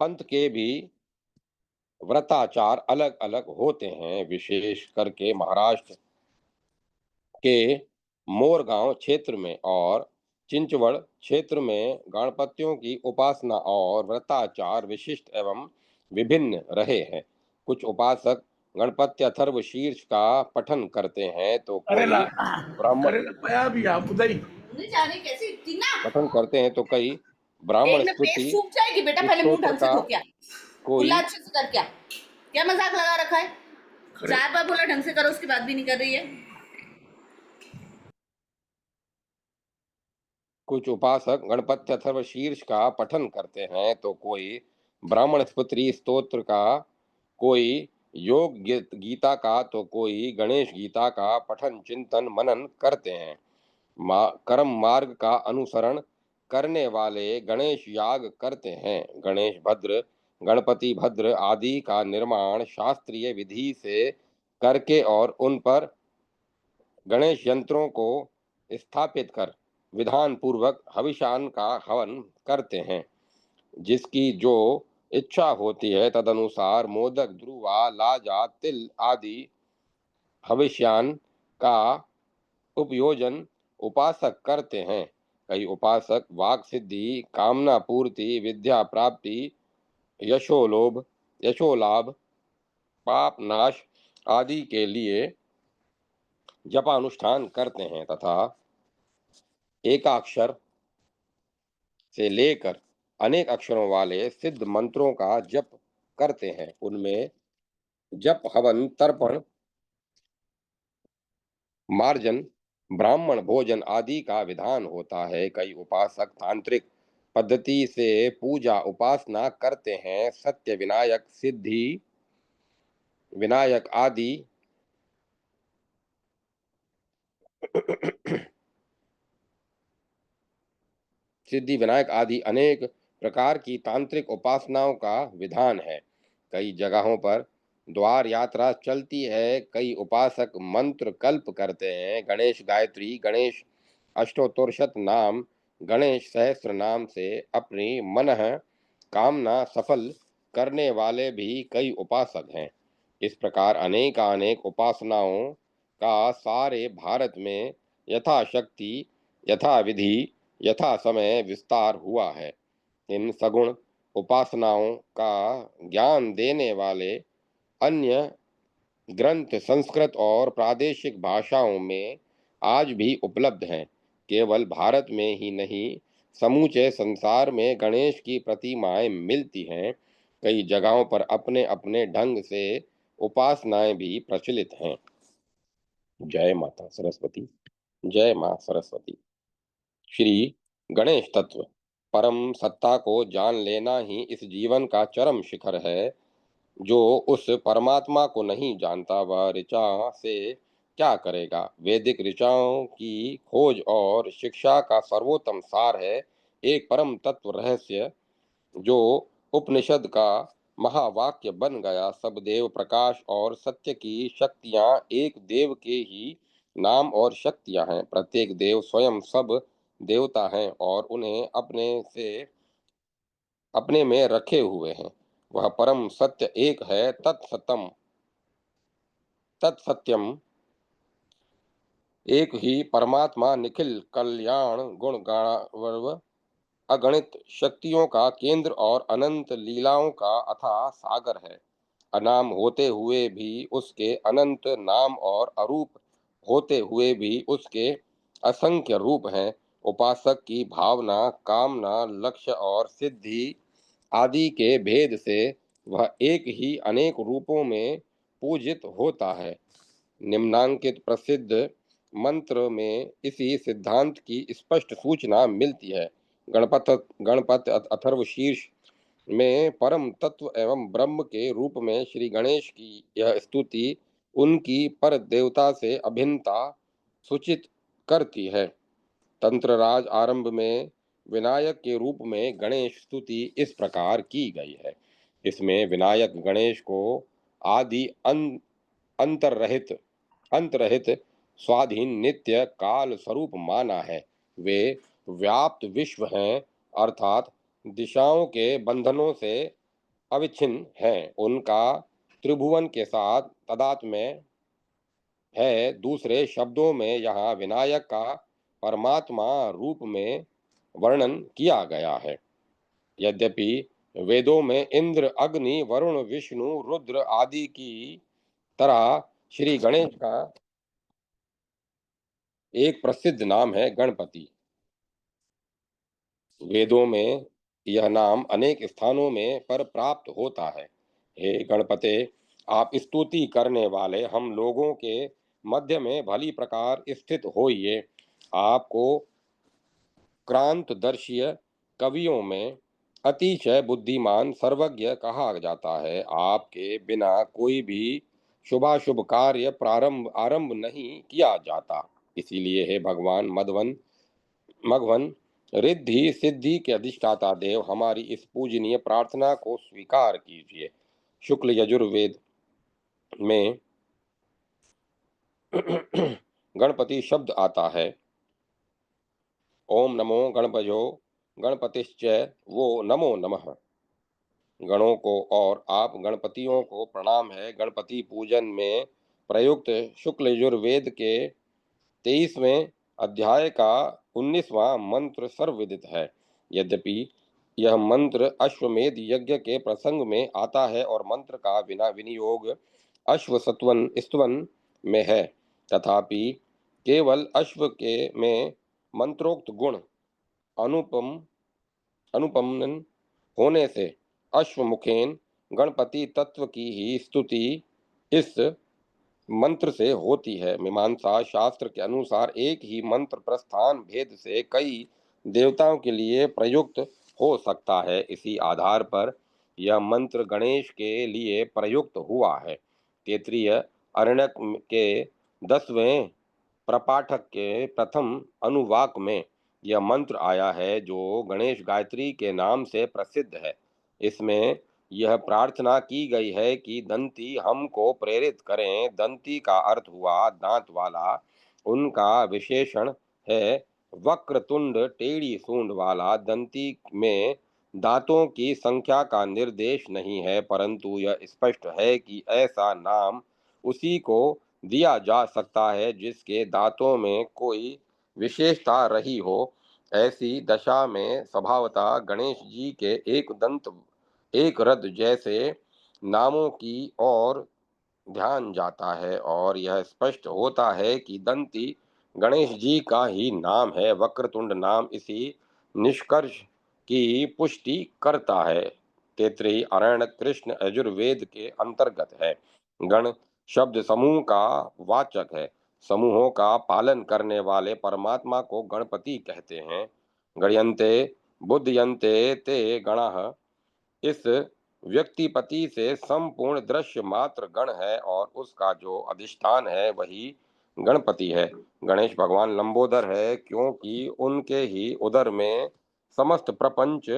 पंथ के भी व्रताचार अलग अलग होते हैं। विशेष करके महाराष्ट्र के मोरगांव क्षेत्र में और चिंचवड़ क्षेत्र में गणपतियों की उपासना और व्रताचार विशिष्ट एवं विभिन्न रहे हैं। कुछ उपासक गणपति अथर्व शीर्ष का पठन करते हैं तो कोई ब्राह्मण पठन करते हैं तो कई ब्राह्मण एक में पेस्ट स्तुति सूख जाएगी बेटा, पहले मुंह स्तोत्र ढंग से का, धो क्या, कोई कुल्ला अच्छे से कर क्या मजाक लगा रखा है। 4 बार बोला ढंग से करो, उसके बाद भी नहीं कर रही है। कुछ उपासक गणपति अथर्व शीर्ष का पठन करते हैं तो कोई ब्राह्मण स्पुत्री स्तोत्र का, कोई योग गीता का तो कोई गणेश गीता का पठन चिंतन मनन करते हैं। कर्म मार्ग का अनुसरण करने वाले गणेश याग करते हैं। गणेश भद्र, गणपति भद्र आदि का निर्माण शास्त्रीय विधि से करके और उन पर गणेश यंत्रों को स्थापित कर विधान पूर्वक हविषान का हवन करते हैं। जिसकी जो इच्छा होती है तदनुसार मोदक, ध्रुवा, लाजा, तिल आदि हविष्यान का उपयोजन उपासक करते हैं। कई उपासक वाक सिद्धि, कामना पूर्ति, विद्या प्राप्ति, यशोलोभ, यशोलाभ, पाप नाश आदि के लिए जपानुष्ठान करते हैं तथा एकाक्षर से लेकर अनेक अक्षरों वाले सिद्ध मंत्रों का जप करते हैं। उनमें जप, हवन, तर्पण, मार्जन, ब्राह्मण भोजन आदि का विधान होता है। कई उपासक तांत्रिक पद्धति से पूजा उपासना करते हैं। सत्य विनायक, सिद्धि विनायक आदि सिद्धि विनायक आदि अनेक प्रकार की तांत्रिक उपासनाओं का विधान है। कई जगहों पर द्वार यात्रा चलती है। कई उपासक मंत्र कल्प करते हैं। गणेश गायत्री, गणेश अष्टोत्तरशत नाम, गणेश सहस्त्र नाम से अपनी मनः कामना सफल करने वाले भी कई उपासक हैं। इस प्रकार अनेकानेक उपासनाओं का सारे भारत में यथाशक्ति, यथाविधि, यथा समय विस्तार हुआ है। इन सगुण उपासनाओं का ज्ञान देने वाले अन्य ग्रंथ संस्कृत और प्रादेशिक भाषाओं में आज भी उपलब्ध हैं। केवल भारत में ही नहीं, समूचे संसार में गणेश की प्रतिमाएं मिलती हैं। कई जगहों पर अपने अपने ढंग से उपासनाएं भी प्रचलित हैं। जय माता सरस्वती, जय मां सरस्वती। श्री गणेश तत्व परम सत्ता को जान लेना ही इस जीवन का चरम शिखर है। जो उस परमात्मा को नहीं जानता वह ऋचा से क्या करेगा। वैदिक ऋचाओं की खोज और शिक्षा का सर्वोत्तम सार है एक परम तत्व रहस्य जो उपनिषद का महावाक्य बन गया। सब देव प्रकाश और सत्य की शक्तियां एक देव के ही नाम और शक्तियां हैं। प्रत्येक देव स्वयं सब देवता हैं और उन्हें अपने में रखे हुए हैं। वह परम सत्य एक है। तत्सत्यम एक ही परमात्मा निखिल कल्याण गुण गाणव अगणित शक्तियों का केंद्र और अनंत लीलाओं का अथाह सागर है। अनाम होते हुए भी उसके अनंत नाम और अरूप होते हुए भी उसके असंख्य रूप हैं। उपासक की भावना, कामना, लक्ष्य और सिद्धि आदि के भेद से वह एक ही अनेक रूपों में पूजित होता है। निम्नांकित प्रसिद्ध मंत्र में इसी सिद्धांत की स्पष्ट सूचना मिलती है। गणपत अथर्व शीर्ष में परम तत्व एवं ब्रह्म के रूप में श्री गणेश की यह स्तुति उनकी पर देवता से अभिन्नता सूचित करती है। तंत्रराज आरंभ में विनायक के रूप में गणेश स्तुति इस प्रकार की गई है। इसमें विनायक गणेश को आदि अंतरहित स्वाधीन नित्य काल स्वरूप माना है। वे व्याप्त विश्व हैं, अर्थात दिशाओं के बंधनों से अविच्छिन्न हैं। उनका त्रिभुवन के साथ तादात्म्य है। दूसरे शब्दों में यहाँ विनायक का परमात्मा रूप में वर्णन किया गया है। यद्यपि वेदों में इंद्र, अग्नि, वरुण, विष्णु, रुद्र आदि की तरह श्री गणेश का एक प्रसिद्ध नाम है गणपति। वेदों में यह नाम अनेक स्थानों में पर प्राप्त होता है। हे गणपते, आप स्तुति करने वाले हम लोगों के मध्य में भली प्रकार स्थित होइए। आपको क्रांतदर्शीय कवियों में अतिशय बुद्धिमान सर्वज्ञ कहा जाता है। आपके बिना कोई भी शुभाशुभ कार्य आरंभ नहीं किया जाता। इसीलिए हे भगवान मघवन, रिद्धि सिद्धि के अधिष्ठाता देव, हमारी इस पूजनीय प्रार्थना को स्वीकार कीजिए। शुक्ल यजुर्वेद में गणपति शब्द आता है। ओम नमो गणपयो गणपतिश्च वो नमो नमः। गणों को और आप गणपतियों को प्रणाम है। गणपति पूजन में प्रयुक्त शुक्ल यजुर्वेद के 23वें अध्याय का 19वां मंत्र सर्वविदित है। यद्यपि यह मंत्र अश्वमेध यज्ञ के प्रसंग में आता है और मंत्र का विनियोग अश्व सत्वन स्तवन में है, तथापि केवल अश्व के में मंत्रोक्त गुण अनुपमन होने से अश्वमुखेन गणपति तत्व की ही स्तुति इस मंत्र से होती है। मीमांसा शास्त्र के अनुसार एक ही मंत्र प्रस्थान भेद से कई देवताओं के लिए प्रयुक्त हो सकता है। इसी आधार पर यह मंत्र गणेश के लिए प्रयुक्त हुआ है। तैत्तिरीय अरण्यक के 10वें प्रपाठक के प्रथम अनुवाक में यह मंत्र आया है, जो गणेश गायत्री के नाम से प्रसिद्ध है। इसमें यह प्रार्थना की गई है कि दंती हमको प्रेरित करें। दंती का अर्थ हुआ दांत वाला। उनका विशेषण है वक्रतुंड, टेढ़ी सूंड वाला। दंती में दांतों की संख्या का निर्देश नहीं है, परंतु यह स्पष्ट है कि ऐसा नाम उसी को दिया जा सकता है जिसके दांतों में कोई विशेषता रही हो। ऐसी दशा में स्वभावतः गणेश जी के एक रथ जैसे नामों की ओर ध्यान जाता है और यह स्पष्ट होता है कि दंती गणेश जी का ही नाम है। वक्रतुंड नाम इसी निष्कर्ष की पुष्टि करता है। तैत्तिरीय अरण्यक कृष्ण यजुर्वेद के अंतर्गत है। गण शब्द समूह का वाचक है। समूहों का पालन करने वाले परमात्मा को गणपति कहते हैं। गणयन्ते बुद्धयन्ते ते गणः इस व्यक्तिपति से संपूर्ण दृश्य मात्र गण है और उसका जो अधिष्ठान है वही गणपति है। गणेश भगवान लंबोदर है, क्योंकि उनके ही उदर में समस्त प्रपंच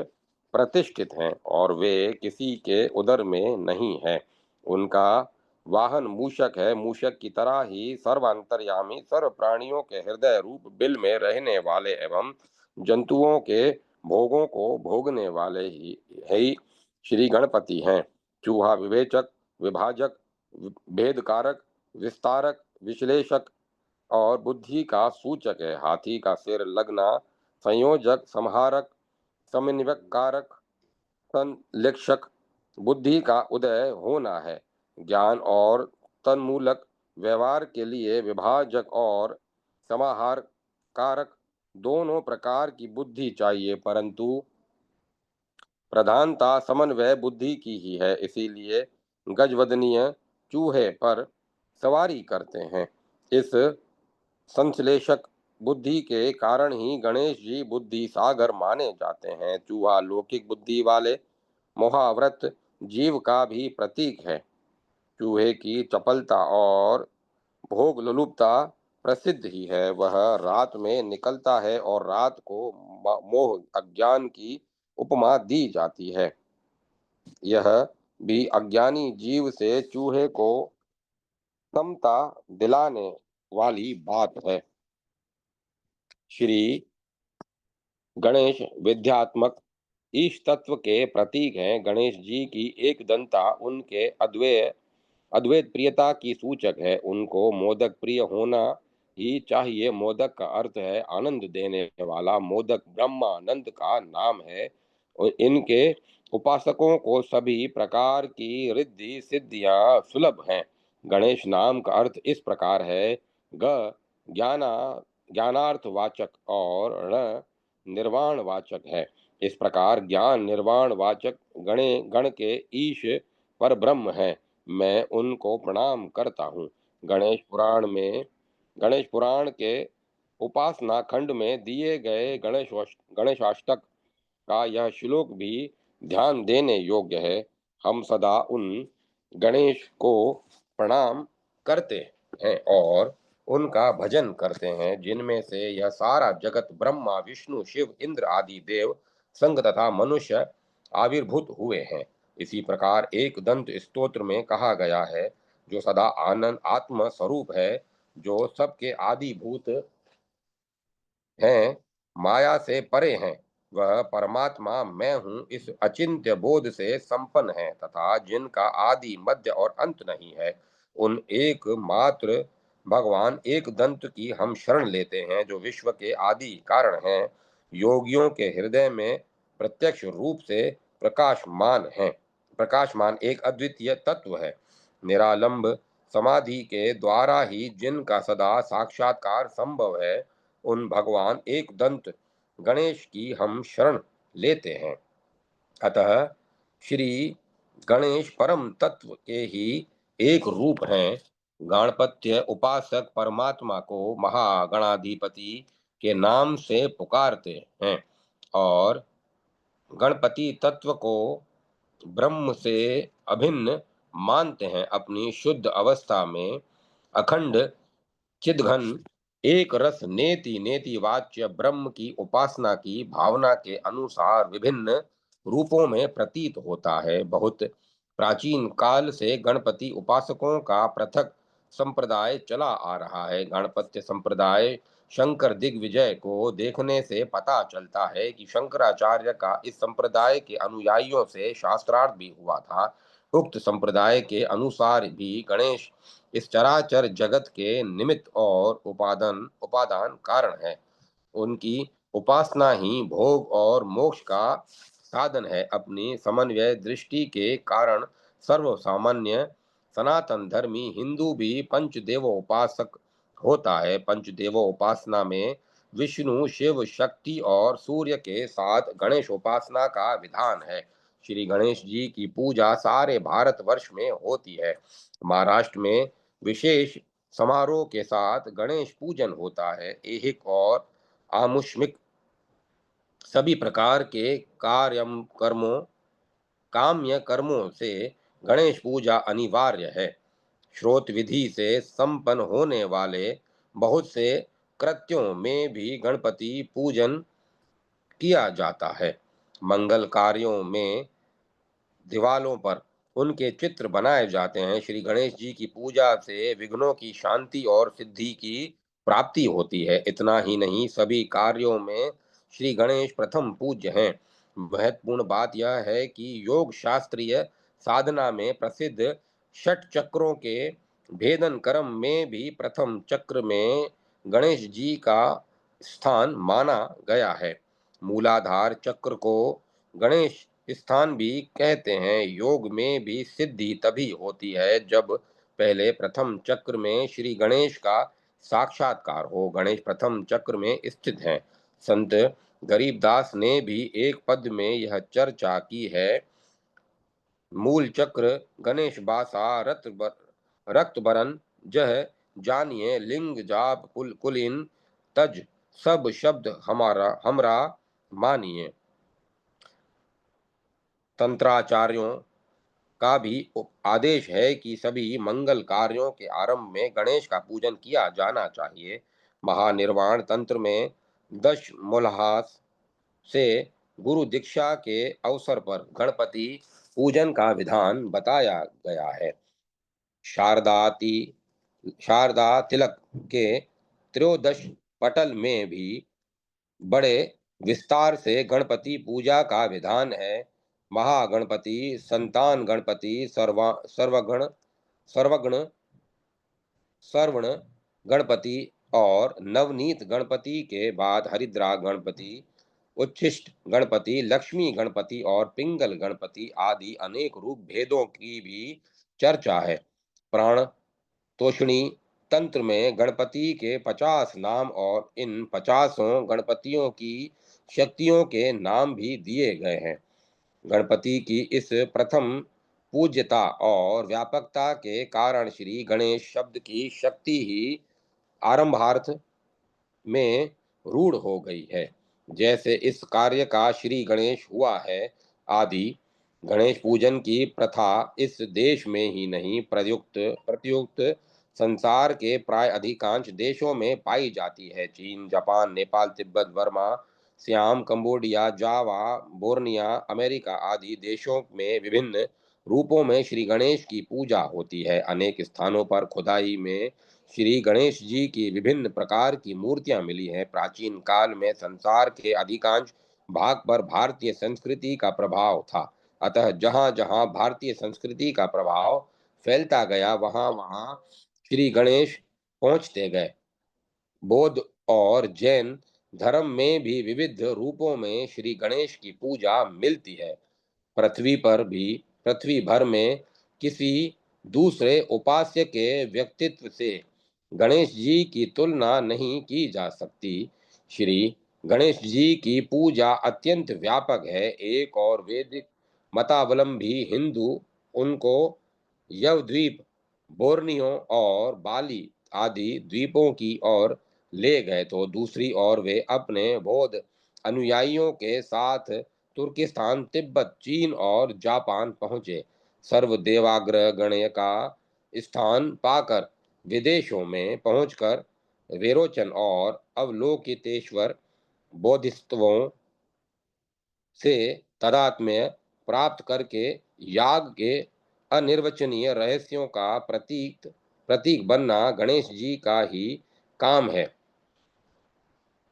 प्रतिष्ठित हैं और वे किसी के उदर में नहीं है। उनका वाहन मूषक है। मूषक की तरह ही सर्वांतर्यामी, सर्व प्राणियों के हृदय रूप बिल में रहने वाले एवं जंतुओं के भोगों को भोगने वाले ही श्री गणपति हैं। चूहा विवेचक, विभाजक, भेदकारक, विस्तारक, विश्लेषक और बुद्धि का सूचक है। हाथी का सिर लगना संयोजक, संहारक, समन्वयक कारक, संलेखक, बुद्धि का उदय होना है। ज्ञान और तन्मूलक व्यवहार के लिए विभाजक और समाहार कारक दोनों प्रकार की बुद्धि चाहिए, परंतु प्रधानता समन्वय बुद्धि की ही है। इसीलिए गजवदनीय चूहे पर सवारी करते हैं। इस संश्लेषक बुद्धि के कारण ही गणेश जी बुद्धि सागर माने जाते हैं। चूहा लौकिक बुद्धि वाले मोहाव्रत जीव का भी प्रतीक है। चूहे की चपलता और भोग लोलुपता प्रसिद्ध ही है। वह रात में निकलता है और रात को मोह अज्ञान की उपमा दी जाती है। यह भी अज्ञानी जीव से चूहे को समता दिलाने वाली बात है। श्री गणेश विद्यात्मक ईश तत्व के प्रतीक हैं। गणेश जी की एक दंता उनके अद्वैत प्रियता की सूचक है। उनको मोदक प्रिय होना ही चाहिए। मोदक का अर्थ है आनंद देने वाला। मोदक ब्रह्मानंद का नाम है और इनके उपासकों को सभी प्रकार की रिद्धि सिद्धियां सुलभ हैं। गणेश नाम का अर्थ इस प्रकार है: ग ज्ञाना ज्ञानार्थवाचक और निर्वाण वाचक है। इस प्रकार ज्ञान निर्वाण वाचक गण के ईश पर ब्रह्म है। मैं उनको प्रणाम करता हूँ। गणेश पुराण के उपासना खंड में दिए गए गणेशाष्टक का यह श्लोक भी ध्यान देने योग्य है। हम सदा उन गणेश को प्रणाम करते हैं और उनका भजन करते हैं जिनमें से यह सारा जगत ब्रह्मा विष्णु शिव इंद्र आदि देव संग तथा मनुष्य आविर्भूत हुए हैं। इसी प्रकार एक दंत स्तोत्र में कहा गया है: जो सदा आनंद आत्म स्वरूप है, जो सबके आदिभूत हैं, माया से परे हैं, वह परमात्मा मैं हूँ इस अचिंत्य बोध से संपन्न है तथा जिनका आदि मध्य और अंत नहीं है, उन एकमात्र भगवान एक दंत की हम शरण लेते हैं, जो विश्व के आदि कारण हैं, योगियों के हृदय में प्रत्यक्ष रूप से प्रकाशमान एक अद्वितीय तत्व है। निरालंब समाधि के द्वारा ही जिनका सदा साक्षात्कार संभव है, उन भगवान एक दंत गणेश की हम शरण लेते हैं। अतः श्री गणेश परम तत्व के ही एक रूप हैं। गणपत्य उपासक परमात्मा को महागणाधिपति के नाम से पुकारते हैं और गणपति तत्व को ब्रह्म से अभिन्न मानते हैं। अपनी शुद्ध अवस्था में अखंड चिदघन एक रस नेति नेति वाच्य ब्रह्म की उपासना की भावना के अनुसार विभिन्न रूपों में प्रतीत होता है। बहुत प्राचीन काल से गणपति उपासकों का पृथक संप्रदाय चला आ रहा है। गणपत्य संप्रदाय शंकर दिग्विजय को देखने से पता चलता है कि शंकराचार्य का इस संप्रदाय के अनुयायियों से शास्त्रार्थ भी हुआ था। उक्त संप्रदाय के अनुसार भी गणेश इस चराचर जगत के निमित्त और उपादान कारण है। उनकी उपासना ही भोग और मोक्ष का साधन है। अपनी समन्वय दृष्टि के कारण सर्वसामान्य सनातन धर्मी हिंदू भी पंचदेवोपासक होता है। पंचदेवोपासना में विष्णु शिव शक्ति और सूर्य के साथ गणेश उपासना का विधान है। श्री गणेश जी की पूजा सारे भारतवर्ष में होती है। महाराष्ट्र में विशेष समारोह के साथ गणेश पूजन होता है। ऐहिक और आमुष्मिक सभी प्रकार के काम्य कर्मों से गणेश पूजा अनिवार्य है। श्रोत विधि से संपन्न होने वाले बहुत से कृत्यों में भी गणपति पूजन किया जाता है। मंगल कार्यों में दीवालों पर उनके चित्र बनाए जाते हैं। श्री गणेश जी की पूजा से विघ्नों की शांति और सिद्धि की प्राप्ति होती है। इतना ही नहीं, सभी कार्यों में श्री गणेश प्रथम पूज्य हैं। महत्वपूर्ण बात यह है कि योग शास्त्रीय साधना में प्रसिद्ध षट चक्रों के भेदन क्रम में भी प्रथम चक्र में गणेश जी का स्थान माना गया है। मूलाधार चक्र को गणेश स्थान भी कहते हैं। योग में भी सिद्धि तभी होती है जब पहले प्रथम चक्र में श्री गणेश का साक्षात्कार हो। गणेश प्रथम चक्र में स्थित हैं। संत गरीबदास ने भी एक पद में यह चर्चा की है: मूल चक्र गणेश बासा रक्त बरन जह जानिए लिंग जाप कुलीन तज सब शब्द हमरा मानिए। तंत्राचार्यों का भी आदेश है कि सभी मंगल कार्यों के आरंभ में गणेश का पूजन किया जाना चाहिए। महानिर्वाण तंत्र में दश मूलहास से गुरु दीक्षा के अवसर पर गणपति पूजन का विधान बताया गया है। शारदाती शारदा तिलक के त्रयोदश पटल में भी बड़े विस्तार से गणपति पूजा का विधान है। महागणपति, संतान गणपति, सर्वगण सर्वगण श्रवण गणपति और नवनीत गणपति के बाद हरिद्रा गणपति, उच्छिष्ट गणपति, लक्ष्मी गणपति और पिंगल गणपति आदि अनेक रूप भेदों की भी चर्चा है। प्राण तोषणी तंत्र में गणपति के 50 नाम और इन 50 गणपतियों की शक्तियों के नाम भी दिए गए हैं। गणपति की इस प्रथम पूज्यता और व्यापकता के कारण श्री गणेश शब्द की शक्ति ही आरंभार्थ में रूढ़ हो गई है। जैसे इस कार्य का श्री गणेश हुआ है आदि गणेश पूजन की प्रथा इस देश में ही नहीं प्रयुक्त संसार के प्राय अधिकांश देशों में पाई जाती है। चीन, Japan, Nepal, Tibet, Burma, Siam, Cambodia, Java, Borneo, America आदि देशों में विभिन्न रूपों में श्री गणेश की पूजा होती है। अनेक स्थानों पर खुदाई में श्री गणेश जी की विभिन्न प्रकार की मूर्तियां मिली हैं। प्राचीन काल में संसार के अधिकांश भाग पर भारतीय संस्कृति का प्रभाव था। अतः जहाँ जहाँ भारतीय संस्कृति का प्रभाव फैलता गया वहाँ वहाँ श्री गणेश पहुँचते गए। बौद्ध और जैन धर्म में भी विविध रूपों में श्री गणेश की पूजा मिलती है। पृथ्वी भर में किसी दूसरे उपास्य के व्यक्तित्व से गणेश जी की तुलना नहीं की जा सकती। श्री गणेश जी की पूजा अत्यंत व्यापक है। एक और वैदिक मतावलंबी हिंदू उनको यवद्वीप, बोर्नियो और बाली आदि द्वीपों की ओर ले गए तो दूसरी ओर वे अपने बौद्ध अनुयायियों के साथ तुर्किस्तान, तिब्बत, चीन और जापान पहुंचे। सर्वदेवाग्रह गणय का स्थान पाकर विदेशों में पहुंचकर विरोचन और अवलोकितेश्वर बोधिसत्वों से तादात्म्य प्राप्त करके याग के अनिर्वचनीय रहस्यों का प्रतीक बनना गणेश जी का ही काम है।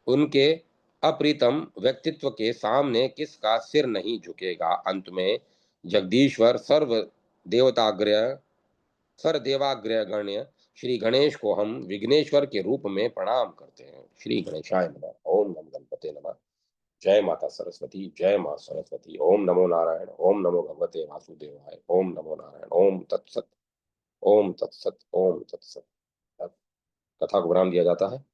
उनके अप्रीतम व्यक्तित्व के सामने किसका सिर नहीं झुकेगा। अंत में जगदीश्वर सर्वदेवाग्रह गण्य श्री गणेश को हम विघ्नेश्वर के रूप में प्रणाम करते हैं। श्री गणेशाय नमः। ओम नम गणपते नमः। जय माता सरस्वती, जय मां सरस्वती। ओम नमो नारायण, ओम नमो भगवते वासुदेवाय, ओम नमो नारायण। ओम तत्सत, ओम तत्सत, ओम तत्सत। अब कथा को विराम दिया जाता है।